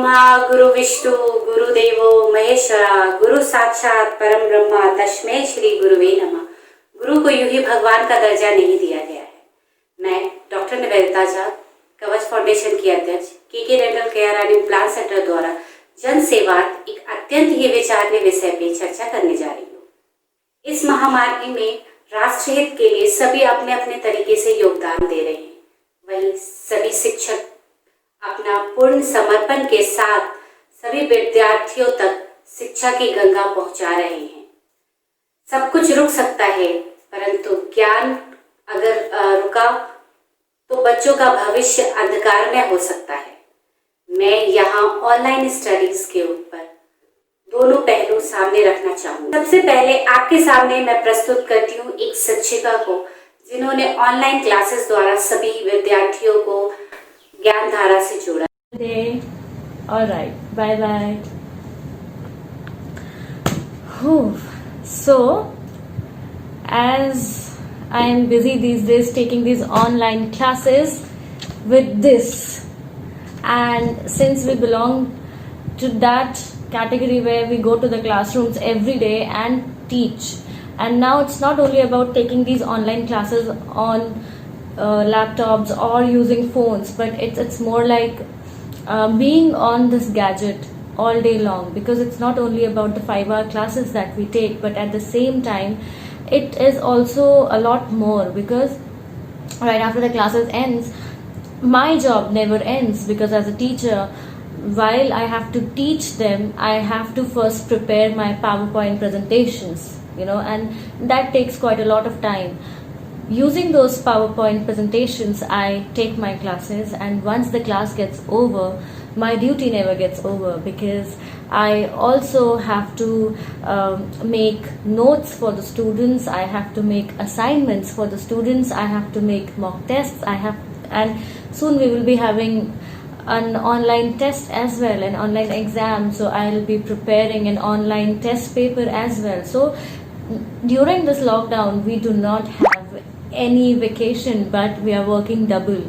ब्रह्मा गुरु विष्णु गुरुदेवो महेश्वरा गुरु साक्षात परम ब्रह्मा तस्मै श्री गुरुवे नमः। गुरु को यूं ही भगवान का दर्जा नहीं दिया गया है। मैं डॉक्टर निवेदिता झा, कवच फाउंडेशन की अध्यक्ष, के dental care and implant centre द्वारा जन सेवा एक अत्यंत ही विचारणीय विषय पे चर्चा करने जा रही हूँ। इस महामारी में राष्ट्र हित के लिए सभी अपने अपने तरीके से योगदान दे रहे हैं। वहीं सभी शिक्षक अपना पूर्ण समर्पण के साथ सभी विद्यार्थियों तक शिक्षा की गंगा पहुंचा रहे हैं। सब कुछ रुक सकता है, परंतु ज्ञान अगर रुका तो बच्चों का भविष्य अंधकार में हो सकता है। मैं यहाँ ऑनलाइन स्टडीज के ऊपर दोनों पहलू सामने रखना चाहूँगी। सबसे पहले आपके सामने मैं प्रस्तुत करती हूँ एक शिक्षिका को, जिन्होंने ऑनलाइन क्लासेस द्वारा सभी विद्यार्थियों को ज्ञान धारा से जोड़ा। All right, bye bye. So, as I am busy these days taking these online classes with this, and since we belong to that category where we go to the classrooms every day and teach, and now it's not only about taking these online classes on laptops or using phones, but it's more like being on this gadget all day long, because it's not only about the 5-hour classes that we take, but at the same time it is also a lot more, because right after the classes ends, my job never ends, because as a teacher, while I have to teach them, I have to first prepare my PowerPoint presentations, and that takes quite a lot of time. Using those PowerPoint presentations, I take my classes, and once the class gets over, my duty never gets over, because I also have to make notes for the students, I have to make assignments for the students, I have to make mock tests, and soon we will be having an online test as well, an online exam, so I'll be preparing an online test paper as well. So during this lockdown, we do not have any vacation, but we are working double.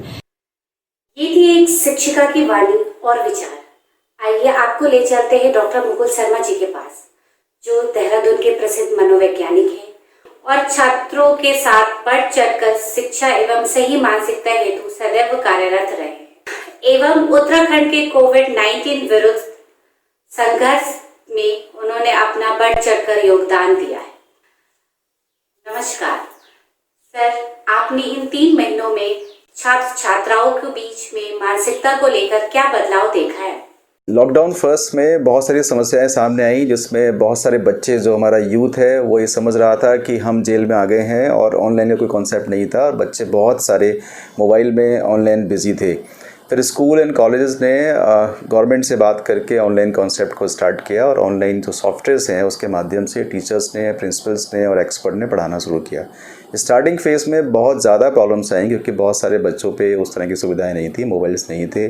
ये थी एक शिक्षिका की वाणी और विचार। आइए आपको ले चलते हैं डॉक्टर मुकुल शर्मा जी के पास, जो देहरादून के प्रसिद्ध मनोवैज्ञानिक हैं और छात्रों के साथ बढ़ चढ़कर शिक्षा एवं सही मानसिकता हेतु सदैव कार्यरत रहे एवं उत्तराखंड के कोविड-19 विरुद्ध संघर्ष में उन्होंने अपना बढ़ चढ़कर योगदान दिया है। नमस्कार सर, आपने इन 3 महीनों में छात्र छात्राओं के बीच में मानसिकता को लेकर क्या बदलाव देखा है? लॉकडाउन फर्स्ट में बहुत सारी समस्याएं सामने आई, जिसमें बहुत सारे बच्चे, जो हमारा यूथ है, वो ये समझ रहा था कि हम जेल में आ गए हैं और ऑनलाइन का कोई कॉन्सेप्ट नहीं था, और बच्चे बहुत सारे मोबाइल में ऑनलाइन बिजी थे। फिर स्कूल एंड कॉलेजेस ने गवर्नमेंट से बात करके ऑनलाइन कॉन्सेप्ट को स्टार्ट किया, और ऑनलाइन जो सॉफ्टवेयर्स हैं उसके माध्यम से टीचर्स ने, प्रिंसिपल्स ने और एक्सपर्ट ने पढ़ाना शुरू किया। स्टार्टिंग फेज़ में बहुत ज़्यादा प्रॉब्लम्स आई, क्योंकि बहुत सारे बच्चों पे उस तरह की सुविधाएं नहीं थी, मोबाइल्स नहीं थे,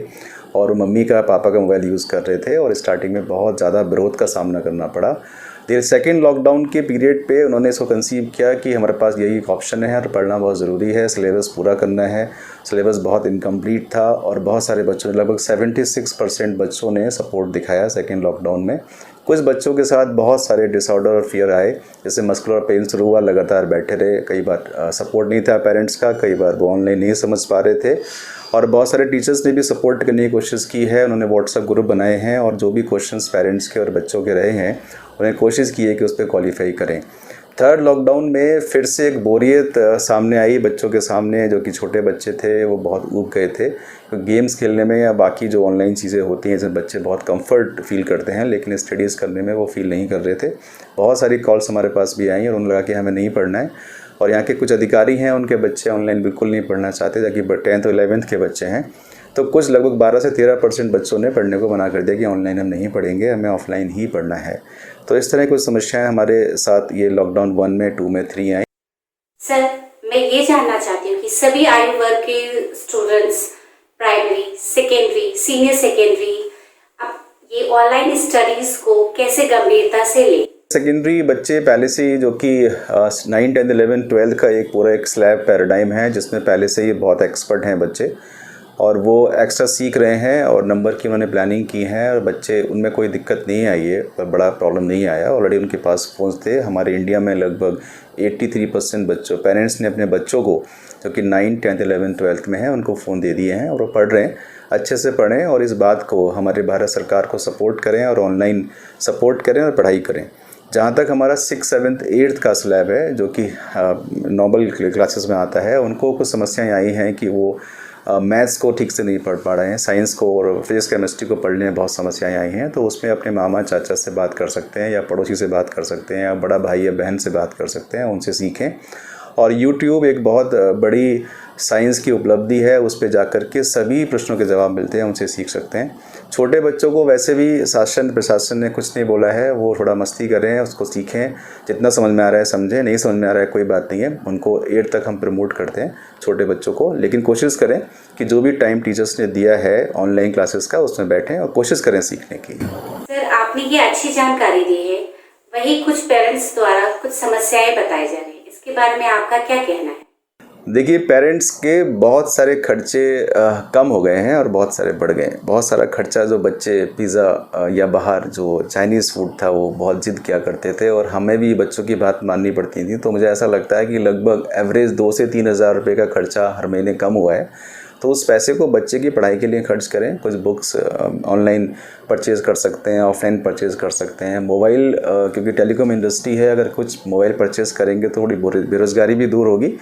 और मम्मी का पापा का मोबाइल यूज़ कर रहे थे, और स्टार्टिंग में बहुत ज़्यादा विरोध का सामना करना पड़ा। फिर सेकेंड लॉकडाउन के पीरियड पे उन्होंने इसको कंसीव किया कि हमारे पास यही एक ऑप्शन है और पढ़ना बहुत ज़रूरी है, सिलेबस पूरा करना है। सिलेबस बहुत इनकम्प्लीट था, और बहुत सारे बच्चों ने, लगभग 76% बच्चों ने सपोर्ट दिखाया सेकेंड लॉकडाउन में। कुछ बच्चों के साथ बहुत सारे डिसऑर्डर और फियर आए, जैसे मस्कुलर पेन शुरू हुआ, लगातार बैठे रहे, कई बार सपोर्ट नहीं था पेरेंट्स का, कई बार वो ऑनलाइन नहीं समझ पा रहे थे, और बहुत सारे टीचर्स ने भी सपोर्ट करने की कोशिश की है। उन्होंने व्हाट्सएप ग्रुप बनाए हैं, और जो भी क्वेश्चंस पेरेंट्स के और बच्चों के रहे हैं, उन्हें कोशिश की है कि उस पर क्वालिफाई करें। थर्ड लॉकडाउन में फिर से एक बोरियत सामने आई बच्चों के सामने, जो कि छोटे बच्चे थे वो बहुत ऊब गए थे गेम्स खेलने में या बाकी जो ऑनलाइन चीज़ें होती हैं, जिसमें बच्चे बहुत कंफर्ट फील करते हैं, लेकिन स्टडीज़ करने में वो फील नहीं कर रहे थे। बहुत सारी कॉल्स हमारे पास भी आई, और उन्होंने लगा कि हमें नहीं पढ़ना है, और यहाँ के कुछ अधिकारी हैं, उनके बच्चे ऑनलाइन बिल्कुल नहीं पढ़ना चाहते, ताकि 10th और 11th के बच्चे हैं, तो कुछ लगभग 12 से 13% बच्चों ने पढ़ने को मना कर दिया कि ऑनलाइन हम नहीं पढ़ेंगे, हमें ऑफलाइन ही पढ़ना है। तो इस तरह कुछ समस्याएं हमारे साथ ये लॉकडाउन 1 में, 2 में, 3 आई। सर, मैं ये जानना चाहती हूँ कि सभी आयु वर्ग के students, primary, secondary, senior secondary, अब ये ऑनलाइन स्टडीज़ को कैसे गंभीरता से ले? सेकेंडरी बच्चे पहले से ही, जो कि 9, 10, 11, 12 का एक पूरा एक स्लैब पैराडाइम है, जिसमें पहले से ही बहुत एक्सपर्ट हैं बच्चे, और वो एक्स्ट्रा सीख रहे हैं और नंबर की उन्होंने प्लानिंग की है और बच्चे उनमें कोई दिक्कत नहीं आई है, पर बड़ा प्रॉब्लम नहीं आया। ऑलरेडी उनके पास फ़ोन थे। हमारे इंडिया में लगभग 83% बच्चों पेरेंट्स ने अपने बच्चों को जो कि 9, 10, 11, 12th में हैं उनको फ़ोन दे दिए हैं और वो पढ़ रहे हैं। अच्छे से पढ़ें और इस बात को हमारे भारत सरकार को सपोर्ट करें और ऑनलाइन सपोर्ट करें और पढ़ाई करें। जहाँ तक हमारा 6, 7, 8th का स्लैब है जो कि नॉर्मल क्लासेस में आता है, उनको कुछ समस्याएं आई हैं कि वो मैथ्स को ठीक से नहीं पढ़ पा रहे हैं, साइंस को और फिजिक्स केमिस्ट्री को पढ़ने में बहुत समस्याएं आई हैं। तो उसमें अपने मामा चाचा से बात कर सकते हैं या पड़ोसी से बात कर सकते हैं या बड़ा भाई या बहन से बात कर सकते हैं, उनसे सीखें। और YouTube एक बहुत बड़ी साइंस की उपलब्धि है, उस पे जाकर के सभी प्रश्नों के जवाब मिलते हैं, उनसे सीख सकते हैं। छोटे बच्चों को वैसे भी शासन प्रशासन ने कुछ नहीं बोला है, वो थोड़ा मस्ती करें, उसको सीखें, जितना समझ में आ रहा है समझें, नहीं समझ में आ रहा है कोई बात नहीं है। उनको 8 तक हम प्रमोट करते हैं छोटे बच्चों को, लेकिन कोशिश करें कि जो भी टाइम टीचर्स ने दिया है ऑनलाइन क्लासेस का उसमें बैठें और कोशिश करें सीखने की। सर, आपने ये अच्छी जानकारी दी है, वही कुछ पेरेंट्स द्वारा कुछ समस्याएं बताई जा रही है, इसके बारे में आपका क्या कहना है? देखिए, पेरेंट्स के बहुत सारे खर्चे कम हो गए हैं और बहुत सारे बढ़ गए हैं। बहुत सारा खर्चा जो बच्चे पिज़्ज़ा या बाहर जो चाइनीज़ फूड था वो बहुत ज़िद किया करते थे और हमें भी बच्चों की बात माननी पड़ती थी। तो मुझे ऐसा लगता है कि लगभग एवरेज 2 से 3 हज़ार रुपये का खर्चा हर महीने कम हुआ है। तो उस पैसे को बच्चे की पढ़ाई के लिए खर्च करें। कुछ बुक्स ऑनलाइन परचेज़ कर सकते हैं, ऑफलाइन परचेज़ कर सकते हैं। मोबाइल क्योंकि टेलीकॉम इंडस्ट्री है, अगर कुछ मोबाइल परचेज़ करेंगे तो थोड़ी बेरोज़गारी भी दूर होगी।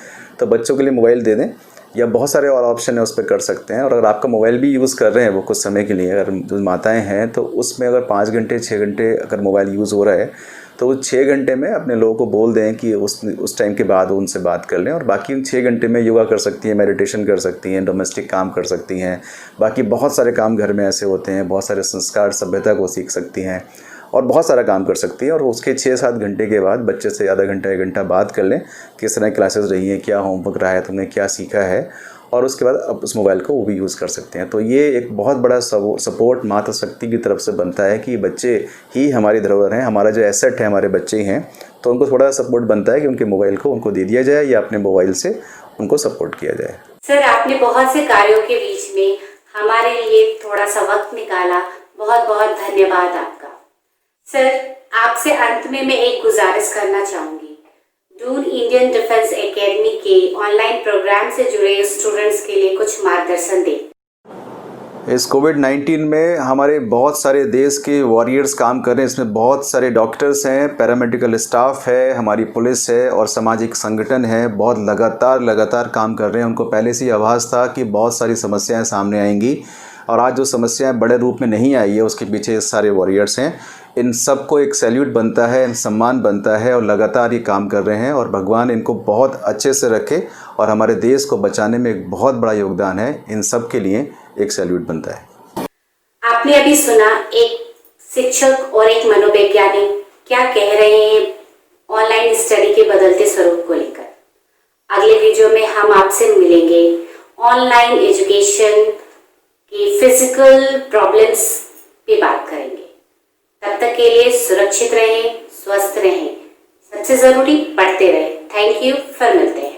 तो बच्चों के लिए मोबाइल दे दें या बहुत सारे और ऑप्शन है उस पर कर सकते हैं। और अगर आपका मोबाइल भी यूज़ कर रहे हैं वो कुछ समय के लिए, अगर जो माताएँ हैं तो उसमें अगर 5 घंटे 6 घंटे अगर मोबाइल यूज़ हो रहा है तो वो 6 घंटे में अपने लोगों को बोल दें कि उस टाइम के बाद उनसे बात कर लें। और बाकी उन 6 घंटे में योगा कर सकती हैं, मेडिटेशन कर सकती हैं, डोमेस्टिक काम कर सकती हैं। बाकी बहुत सारे काम घर में ऐसे होते हैं, बहुत सारे संस्कार सभ्यता को सीख सकती हैं और बहुत सारा काम कर सकती हैं। और उसके 6-7 घंटे के बाद बच्चे से आधा घंटा 1 घंटा बात कर लें, किस तरह क्लासेस रही हैं, क्या होमवर्क रहा है, तुमने क्या सीखा है, और उसके बाद अब उस मोबाइल को वो भी यूज़ कर सकते हैं। तो ये एक बहुत बड़ा सपोर्ट माता शक्ति की तरफ से बनता है कि बच्चे ही हमारी धरोहर हैं, हमारा जो एसेट है हमारे बच्चे ही हैं। तो उनको थोड़ा सपोर्ट बनता है कि उनके मोबाइल को उनको दे दिया जाए या अपने मोबाइल से उनको सपोर्ट किया जाए। सर, आपने बहुत से कार्यों के बीच में हमारे लिए थोड़ा सा वक्त निकाला, बहुत बहुत धन्यवाद आपका। सर, आपसे अंत में मैं एक गुजारिश करना चाहूँगी। दून इंडियन डिफेंस एकेडमी के ऑनलाइन प्रोग्राम से जुड़े स्टूडेंट्स के लिए कुछ मार्गदर्शन दें। इस कोविड-19 में हमारे बहुत सारे देश के वॉरियर्स काम कर रहे हैं। इसमें बहुत सारे डॉक्टर्स हैं, पैरामेडिकल स्टाफ है, हमारी पुलिस है और सामाजिक संगठन है। बहुत लगातार काम कर रहे हैं। उनको पहले से ही आभास था कि बहुत सारी समस्याएं सामने आएंगी और आज जो समस्याएं बड़े रूप में नहीं आई है उसके पीछे सारे वॉरियर्स हैं। इन सबको एक सैल्यूट बनता है, सम्मान बनता है और लगातार ये काम कर रहे हैं और भगवान इनको बहुत अच्छे से रखे और हमारे देश को बचाने में एक बहुत बड़ा योगदान है। इन सब के लिए एक सैल्यूट बनता है। आपने अभी सुना एक शिक्षक और एक मनोवैज्ञानिक क्या कह रहे हैं ऑनलाइन स्टडी के बदलते स्वरूप को लेकर। अगले वीडियो में हम आपसे मिलेंगे ऑनलाइन एजुकेशन की फिजिकल प्रॉब्लम्स पे बात करेंगे। तब तक के लिए सुरक्षित रहें, स्वस्थ रहें, सबसे जरूरी पढ़ते रहें। थैंक यू, फिर मिलते हैं।